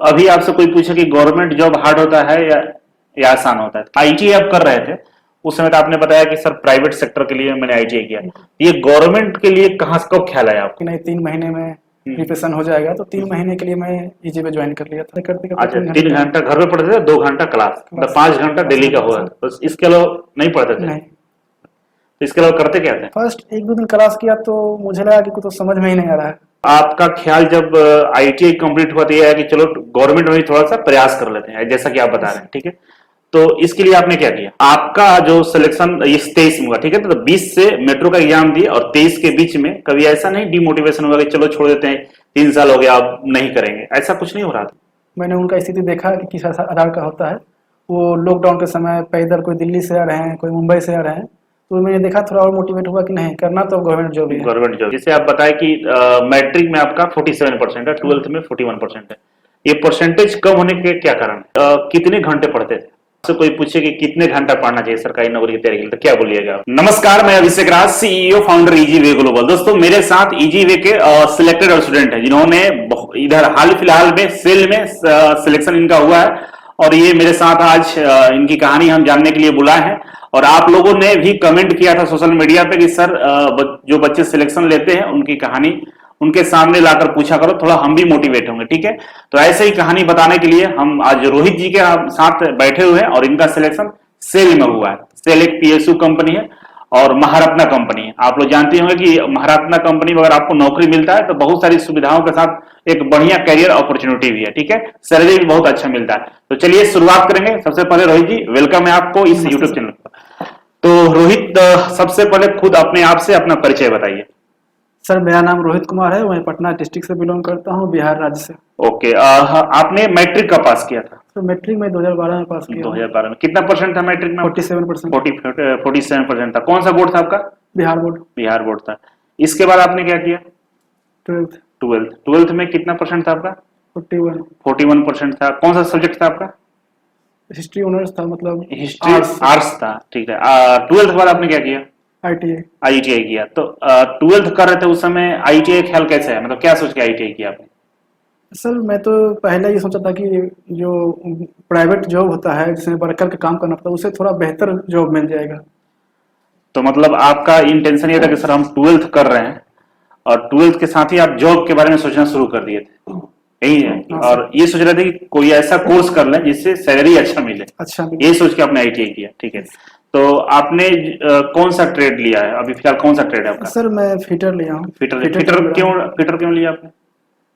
अभी आपसे कोई पूछे कि गवर्नमेंट जॉब हार्ड होता है या आसान होता है। आईटीआई आप कर रहे थे, उस समय तो आपने बताया कि सर प्राइवेट सेक्टर के लिए मैंने आईटीआई किया। ये गवर्नमेंट के लिए कहाँ कब ख्याल आया आपको? कि नहीं 3 महीने में प्रिपरेशन हो जाएगा, तो 3 महीने के लिए मैं ईजी पे ज्वाइन कर लिया था। करते करते अच्छा, 3 घंटे 3 घंटा घर में पढ़ते थे, 2 घंटा क्लास, मतलब क्लास 5 घंटा डेली का क्लास हुआ, बस इसके अलावा नहीं पढ़ते थे? नहीं। तो इसके अलावा करते क्या थे? फर्स्ट 1-2 दिन क्लास किया तो मुझे लगा कि कुछ तो समझ में ही नहीं आ रहा है। आपका ख्याल जब आईटीआई कंप्लीट हुआ तो ये है कि चलो गवर्नमेंट में भी थोड़ा सा प्रयास कर लेते हैं, जैसा कि आप बता रहे हैं, ठीक है। तो इसके लिए आपने क्या किया? आपका जो सिलेक्शन इस 23 में हुआ, ठीक है, तो 20 से मेट्रो का एग्जाम दिए और 23 के बीच में कभी ऐसा नहीं डिमोटिवेशन हुआ कि चलो छोड़ देते हैं, 3 साल हो गया अब नहीं करेंगे, ऐसा कुछ नहीं हो रहा था? मैंने उनका स्थिति देखा कि किस आधार का होता है। वो लॉकडाउन के समय पैदल कोई दिल्ली से आ रहे हैं, कोई मुंबई से आ रहे हैं, तो मैंने देखा थोड़ा और मोटिवेट हुआ कि नहीं करना तो गवर्नमेंट जॉब ही है। गवर्नमेंट जॉब, जैसे आप बताए कि मैट्रिक में आपका 47% है, 12th में 41% है, ये परसेंटेज कम होने के क्या कारण है? कितने घंटे पढ़ते थे? आपसे कोई पूछे कि कितने घंटा पढ़ना चाहिए सरकारी नौकरी की तैयारी के लिए, तो क्या बोलिएगा आप? नमस्कार, मैं Abhishek Raj, CEO founder easy way global. दोस्तों, मेरे साथ इजी वे के सिलेक्टेड स्टूडेंट हैं जिन्होंने इधर हाल फिलहाल में सेल में सिलेक्शन इनका हुआ है, और ये मेरे साथ आज इनकी कहानी हम जानने के लिए बुलाए हैं। और आप लोगों ने भी कमेंट किया था सोशल मीडिया पे कि सर जो बच्चे सिलेक्शन लेते हैं उनकी कहानी उनके सामने लाकर पूछा करो, थोड़ा हम भी मोटिवेट होंगे, ठीक है। तो ऐसे ही कहानी बताने के लिए हम आज रोहित जी के साथ बैठे हुए हैं, और इनका सिलेक्शन सेल में हुआ है। सेल एक पीएसयू कंपनी है और महारत्ना कंपनी है। आप लोग जानते होंगे कि महारत्ना कंपनी में अगर आपको नौकरी मिलता है तो बहुत सारी सुविधाओं के साथ एक बढ़िया करियर अपॉर्चुनिटी भी है, ठीक है, सैलरी भी बहुत अच्छा मिलता है। तो चलिए शुरुआत करेंगे। सबसे पहले रोहित जी, वेलकम है आपको इस नमस्ते यूट्यूब सर। चैनल पर। तो रोहित, सबसे पहले खुद अपने आप से अपना परिचय बताइए। सर मेरा नाम रोहित कुमार है, मैं पटना डिस्ट्रिक्ट से बिलोंग करता हूँ, बिहार राज्य से। ओके, आपने मैट्रिक का पास किया था? तो मैट्रिक में 2012 में पास किया हूँ। 2012 में कितना परसेंट था मैट्रिक में आपका? 47%। 47% था। कौन सा बोर्ड था आपका? बिहार बोर्ड। बिहार बोर्ड था। इसके बाद आपने क्या किया? 12th। 12th में कितना परसेंट था आपका? 41। 41% था। कौन सा सब्जेक्ट था आपका? हिस्ट्री ऑनर्स था, मतलब हिस्ट्री आर्ट्स। आर्ट्स था, ठीक है। 12th के बाद आपने क्या किया? ITA। आईटीआई किया। तो 12th कर रहे थे उस समय, आईटीआई ख्याल कैसे है, मतलब क्या सोच के आईटीआई किया आपने? सर मैं तो पहले ये सोचा था कि जो प्राइवेट जॉब होता है जिसमें वर्कर का काम करना पड़ता है उससे थोड़ा बेहतर जॉब मिल जाएगा। तो मतलब आपका इंटेंशन ये था कि सर हम 12th कर रहे हैं और 12th के साथ ही आप जॉब के बारे में सोचना शुरू कर दिए थे, यही है? हाँ सर। और ये सोच रहे थे कि कोई ऐसा कोर्स कर लें जिससे सैलरी अच्छा मिले, अच्छा ये मिला। सोच के आपने आईटीआई किया, ठीक है। तो आपने कौन सा ट्रेड लिया है अभी फिलहाल, कौन सा ट्रेड है आपका? सर मैं फिटर लिया हूँ। फिटर। फिटर फिटर चल रहा क्यों? है। फिटर क्यों लिया आपने?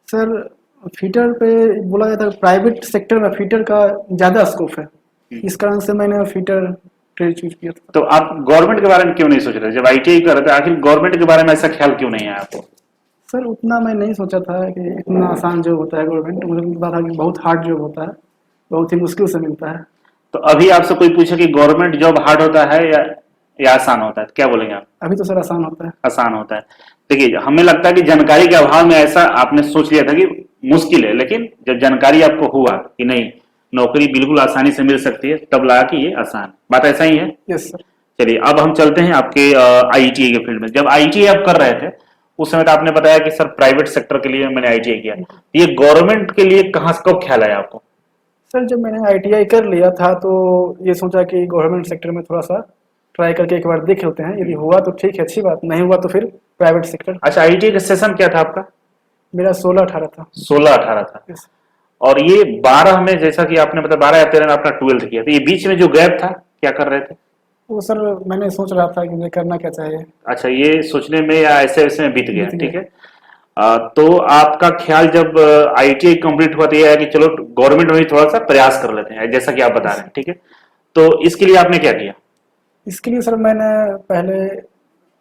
सर फिटर पे बोला जाता है प्राइवेट सेक्टर में फिटर का ज़्यादा स्कोप है, इस कारण से मैंने फिटर ट्रेड चूज किया था। तो आप गवर्नमेंट के बारे में क्यों नहीं सोच रहे जब आईटीआई कर रहे थे? आखिर गवर्नमेंट के बारे में ऐसा ख्याल क्यों नहीं आया आपको? सर उतना मैं नहीं सोचा था कि इतना आसान जॉब होता है गवर्नमेंट, मुझे लगता था कि बहुत हार्ड जॉब होता है, बहुत ही मुश्किल से मिलता है। तो अभी आपसे कोई पूछे कि गवर्नमेंट जॉब हार्ड होता है या आसान होता है, तो क्या बोलेंगे आप? अभी तो सर आसान होता है। आसान होता है। देखिए, हमें लगता है कि जानकारी के अभाव में ऐसा आपने सोच लिया था कि मुश्किल है, लेकिन जब जानकारी आपको हुआ कि नहीं, नौकरी बिल्कुल आसानी से मिल सकती है, तब लगा कि ये आसान बात। ऐसा ही है? Yes sir. चलिए, अब हम चलते हैं आपके आईटीआई के फील्ड में। जब आईटीआई आप कर रहे थे उस समय तो आपने बताया कि सर प्राइवेट सेक्टर के लिए मैंने आईटीआई किया, ये गवर्नमेंट के लिए कहाँ कब ख्याल आया आपको? सर जब मैंने ITI कर लिया था तो ये सोचा कि गवर्नमेंट सेक्टर में थोड़ा सा ट्राई करके एक बार देख लेते हैं, यदि हुआ तो ठीक है, अच्छी बात, नहीं हुआ तो फिर प्राइवेट सेक्टर। अच्छा, आईटीआई का सेशन क्या था आपका? मेरा 16-18 था। 16-18 था। यस। और ये 12 में, जैसा कि आपने बताया 12 या 13 में अपना 12th किया, तो ये बीच में जो गैप था क्या कर रहे थे? वो सर मैंने सोच रहा था कि मुझे करना क्या चाहिए। अच्छा, ये सोचने में या ऐसे वैसे में बीत गया, बीत ठीक गया। है। तो आपका ख्याल जब आईटीआई कंप्लीट हुआ तो ये है कि चलो गवर्नमेंट में भी थोड़ा सा प्रयास कर लेते हैं, जैसा कि आप बता रहे हैं, ठीक है। तो इसके लिए आपने क्या किया? इसके लिए सर मैंने पहले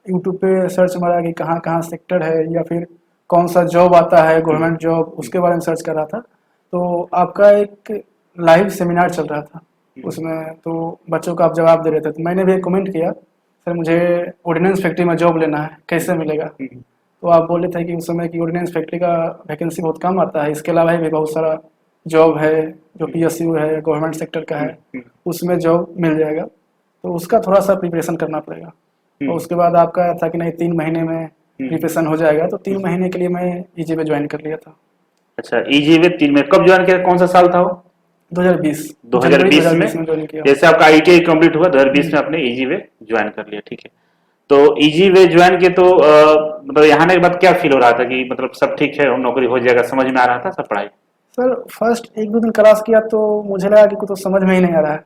यूट्यूब पे सर्च मारा कि कहाँ कहाँ सेक्टर है या फिर कौन सा जॉब आता है गवर्नमेंट जॉब, उसके बारे में सर्च कर रहा था। तो आपका एक लाइव सेमिनार चल रहा था उसमें, तो बच्चों को आप जवाब दे रहे थे, तो मैंने भी एक कमेंट किया, सर मुझे ऑर्डिनेंस फैक्ट्री में जॉब लेना है, कैसे मिलेगा? तो आप बोले थे कि उस समय की ऑर्डिनेंस फैक्ट्री का वैकेंसी बहुत कम आता है, इसके अलावा भी बहुत सारा जॉब है जो PSU है, गवर्नमेंट सेक्टर का है, उसमें जॉब मिल जाएगा, तो उसका थोड़ा सा प्रिपरेशन करना पड़ेगा। और उसके बाद आपका था कि नहीं 3 महीने में प्रिपरेशन हो जाएगा, तो 3 महीने के लिए मैं ईजी पे ज्वाइन कर लिया था। अच्छा, इजी वे 3 में कब ज्वाइन किया, कौन सा साल था वो? 2020 2020 जनवरी में 2020 में ज्वाइन किया। जैसे आपका आईटीआई कंप्लीट हुआ 2020 में आपने इजी वे ज्वाइन कर लिया, ठीक है। तो इजी वे ज्वाइन किए तो मतलब यहाँ आने के बाद क्या फील हो रहा था कि मतलब सब ठीक है, नौकरी हो जाएगा, समझ में आ रहा था सब पढ़ाई? सर फर्स्ट एक दो दिन क्लास किया तो मुझे लगा कि कुछ तो समझ में ही नहीं आ रहा है,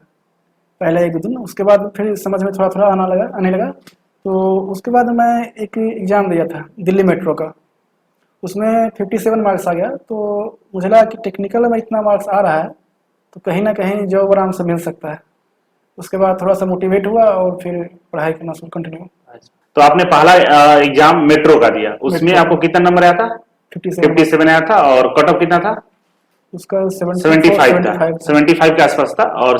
पहले एक दो दिन। उसके बाद फिर समझ में थोड़ा थोड़ा आने लगा। तो उसके बाद मैं एक एग्ज़ाम दिया था दिल्ली मेट्रो का, उसमें 57 मार्क्स आ गया। तो मुझे लगा कि टेक्निकल में इतना मार्क्स आ रहा है तो कहीं ना कहीं जॉब आराम से मिल सकता है। उसके बाद थोड़ा सा मोटिवेट हुआ और फिर पढ़ाई करना शुरू कंटिन्यू। तो आपने पहला एग्जाम मेट्रो का दिया, उसमें मेट्रो आपको कितना नंबर आया था? 57 57 आया था, और कट ऑफ कितना था? उसका 75 था, 75 था। 75 के आसपास था, और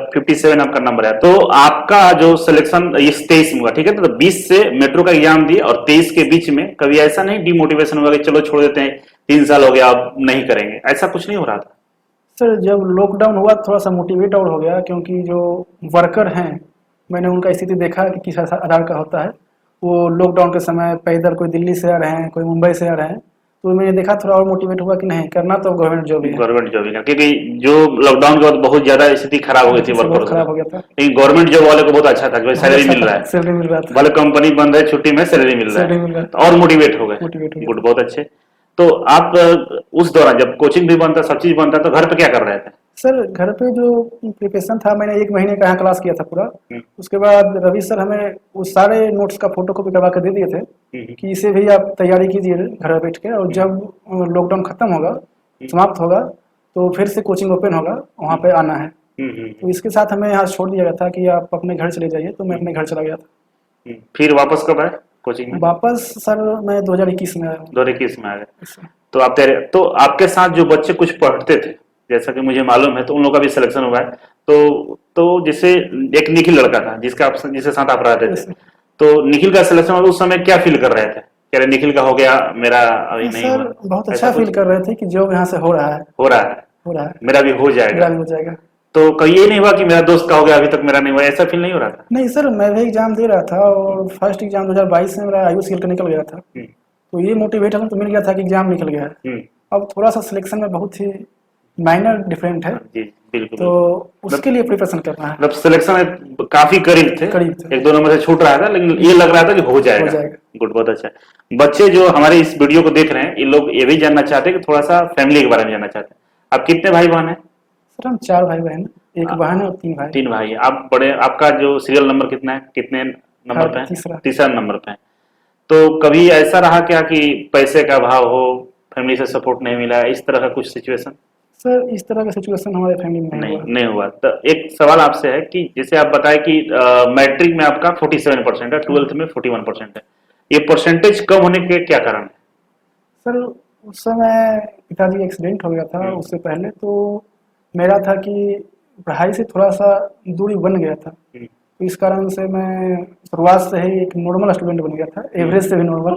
57 आपका नंबर है। तो आपका जो सिलेक्शन इस 23 में हुआ, ठीक है, तो 20 से मेट्रो का एग्जाम दिए और 23 के बीच में कभी ऐसा नहीं डिमोटिवेशन हुआ कि चलो छोड़ देते हैं, 3 साल हो गया अब नहीं करेंगे, ऐसा कुछ नहीं हो रहा था? सर जब लॉकडाउन हुआ थोड़ा सा मोटिवेट और हो गया, क्योंकि जो वर्कर हैं मैंने उनका स्थिति देखा कि किस आधार का होता है। वो लॉकडाउन के समय पैदल कोई दिल्ली से आ रहे हैं, कोई मुंबई से आ रहे हैं। तो मैंने देखा थोड़ा और मोटिवेट हुआ कि नहीं करना तो गवर्नमेंट जॉब ही है। गवर्नमेंट जॉब ही का, क्योंकि जो लॉकडाउन के बाद बहुत ज्यादा स्थिति खराब हो गई थी इससे बहुत वर्कर्स खराब का, हो गया था। लेकिन गवर्नमेंट जॉब वाले को बहुत अच्छा था कि भाई बहुत सैलरी अच्छा मिल रहा था, है, सैलरी मिल रहा था। भले कंपनी बंद है, छुट्टी में सैलरी मिल रहा सैलरी है, मिल रहा तो और मोटिवेट हो गए। मोटिवेट हो गया। गुड, बहुत अच्छे। तो आप उस दौरान जब कोचिंग भी बनता, सब चीज बनता, तो घर पे क्या कर रहे थे? सर घर पे जो प्रिपरेशन था मैंने 1 महीने का यहाँ क्लास किया था पूरा। हम्म, उसके बाद रवि सर हमें उस सारे नोट्स का फोटो कॉपी करवा कर दे दिए थे कि इसे भी आप तैयारी कीजिए घर में बैठ के, और जब लॉकडाउन खत्म होगा, समाप्त होगा, तो फिर से कोचिंग ओपन होगा, वहाँ पे आना है। तो इसके साथ हमें यहाँ छोड़ दिया गया था कि आप अपने घर चले जाइए। तो मैं अपने घर चला गया था। फिर वापस कब आए कोचिंग में? वापस सर मैं 2021 में आया हूँ। 2021 में आ गए। तो आप तेरे, तो आपके साथ जो बच्चे कुछ पढ़ते थे, जैसा कि मुझे मालूम है, तो उन लोगों का भी सिलेक्शन हुआ है। तो जैसे एक निखिल लड़का था जिसका आप, जिसके साथ आप रहते थे, तो निखिल का सिलेक्शन हुआ, उस समय क्या फील कर रहे थे? कह रहे निखिल का हो गया, मेरा अभी नहीं सर हुआ? बहुत ऐसा अच्छा कुछ फील कर रहे थे कि जॉब यहाँ से हो रहा है, हो रहा है, हो रहा है, मेरा भी हो मेरा जाएगा। भी हो जाएगा। तो कभी ये नहीं हुआ कि मेरा दोस्त का हो गया, अभी तक मेरा नहीं हुआ, ऐसा फील नहीं हो रहा था? नहीं सर मैं भी एग्जाम दे रहा था, और फर्स्ट एग्जाम 2022 में मेरा आयुष का निकल गया था। तो ये मोटिवेशन तो मिल गया था कि एग्जाम निकल गया है। अब थोड़ा सा सिलेक्शन में बहुत ही माइनर डिफरेंट है, जी बिल्कुल। तो उसके लिए प्रिपरेशन करना है। मतलब सिलेक्शन में काफी करीब थे, करीब थे। 1-2 नंबर से छूट रहा था, लेकिन ये लग रहा था कि हो जाएगा। गुड, बहुत अच्छा। बच्चे जो हमारे इस वीडियो को देख रहे हैं, ये लोग ये भी जानना चाहते हैं कि थोड़ा सा फैमिली के बारे में जानना चाहते हैं। आप कितने भाई बहन हैं? सर हम 4 भाई बहन, एक बहन है और 3 भाई। 3 भाई। आप बड़े, आपका जो सीरियल नंबर कितना है, कितने नंबर पे है? तीसरा नंबर पे है। तो कभी ऐसा रहा क्या कि पैसे का अभाव हो, फैमिली से सपोर्ट नहीं मिला, इस तरह का कुछ सिचुएशन? सर इस तरह का सिचुएशन हमारे फैमिली में नहीं हुआ। तो एक सवाल आपसे है कि जैसे आप बताए कि मैट्रिक में आपका 47% है, 12th में 41% है, ये परसेंटेज कम होने के क्या कारण है? सर उस समय पिताजी एक्सीडेंट हो गया था, उससे पहले तो मेरा था कि पढ़ाई से थोड़ा सा दूरी बन गया था। तो इस कारण से मैं शुरुआत से ही एक नॉर्मल स्टूडेंट बन गया था, एवरेज से भी नॉर्मल।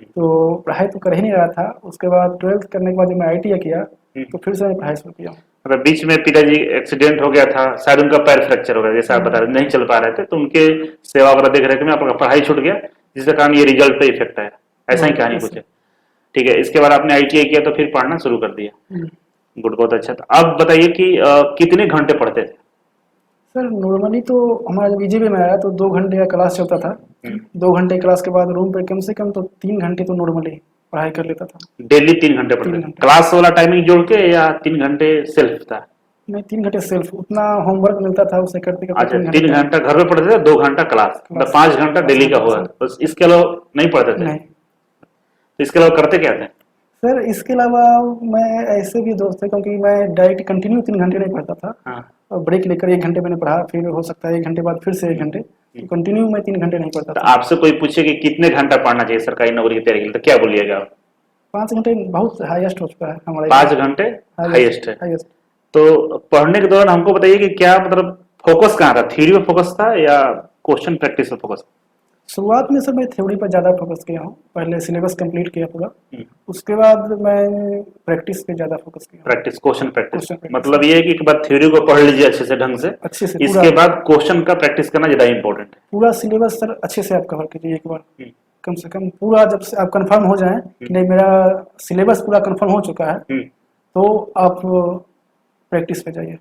तो पढ़ाई तो कर ही नहीं रहा था। उसके बाद 12th करने के बाद जब मैं ITI किया तो फिर से मैं पढ़ाई शुरू किया। मतलब बीच में पिताजी एक्सीडेंट हो गया था, शायद उनका पैर फ्रैक्चर हो गया, जैसे आप बता रहे नहीं चल पा रहे थे, तो उनके सेवा वगैरह देख रहे थे, आपका पढ़ाई छूट गया, जिसके कारण ये रिजल्ट पे इफेक्ट आया, ऐसा ही कहानी कुछ है। ठीक है, इसके बाद आपने ITI किया तो फिर पढ़ना शुरू कर दिया। गुड, बहुत अच्छा। था अब बताइए कि कितने घंटे पढ़ते थे? सर नॉर्मली तो हमारा जब EGP में आया तो 2 घंटे का क्लास चलता था। 2 घंटे क्लास के बाद रूम पे कम से कम तो 3 घंटे तो नॉर्मली पढ़ाई कर लेता था। डेली 3 घंटे पढ़ते थे? क्लास वाला टाइमिंग जोड़ के, या 3 घंटे सेल्फ था? नहीं 3 घंटे सेल्फ, उतना होमवर्क मिलता था उसे करते करते। अच्छा, 3 घंटा घर में पढ़ते थे, 2 घंटा क्लास, मतलब 5 घंटा डेली का हुआ। बस इसके अलावा नहीं पढ़ते थे? नहीं। तो इसके अलावा करते क्या थे? सर इसके अलावा मैं ऐसे भी दोस्त थे, क्योंकि मैं डायरेक्ट कंटिन्यू 3 घंटे नहीं पढ़ता था। और ब्रेक लेकर 1 घंटे मैंने पढ़ा, फिर हो सकता है 1 घंटे बाद फिर से 1 घंटे, तो कंटिन्यू मैं 3 घंटे नहीं पढ़ता तो था। आपसे कोई पूछे कि कितने घंटा पढ़ना चाहिए सरकारी नौकरी की तैयारी के लिए, तो क्या बोलिएगा आप? 5 घंटे बहुत हाईएस्ट हो चुका है हमारे। 5 घंटे हाईएस्ट है। हाईएस्ट। तो पढ़ने के दौरान हमको बताइए कि क्या मतलब फोकस कहाँ था? थ्योरी पे फोकस था या क्वेश्चन प्रैक्टिस पे फोकस? शुरुआत में सर मैं थ्योरी पर ज़्यादा फोकस किया हूँ, पहले सिलेबस कंप्लीट किया पूरा। उसके बाद मैं प्रैक्टिस पे ज़्यादा फोकस किया। प्रैक्टिस, क्वेश्चन प्रैक्टिस, मतलब ये है कि एक बार थ्योरी को पढ़ लीजिए अच्छे से, ढंग से, अच्छे से, इसके बाद क्वेश्चन का प्रैक्टिस करना ज़्यादा इंपॉर्टेंट है। पूरा सिलेबस सर अच्छे से आप कवर कीजिए एक बार। कम से कम पूरा जब से आप कंफर्म हो जाएं कि नहीं मेरा सिलेबस पूरा कंफर्म हो चुका है, तो आप प्रैक्टिस पे जाइए।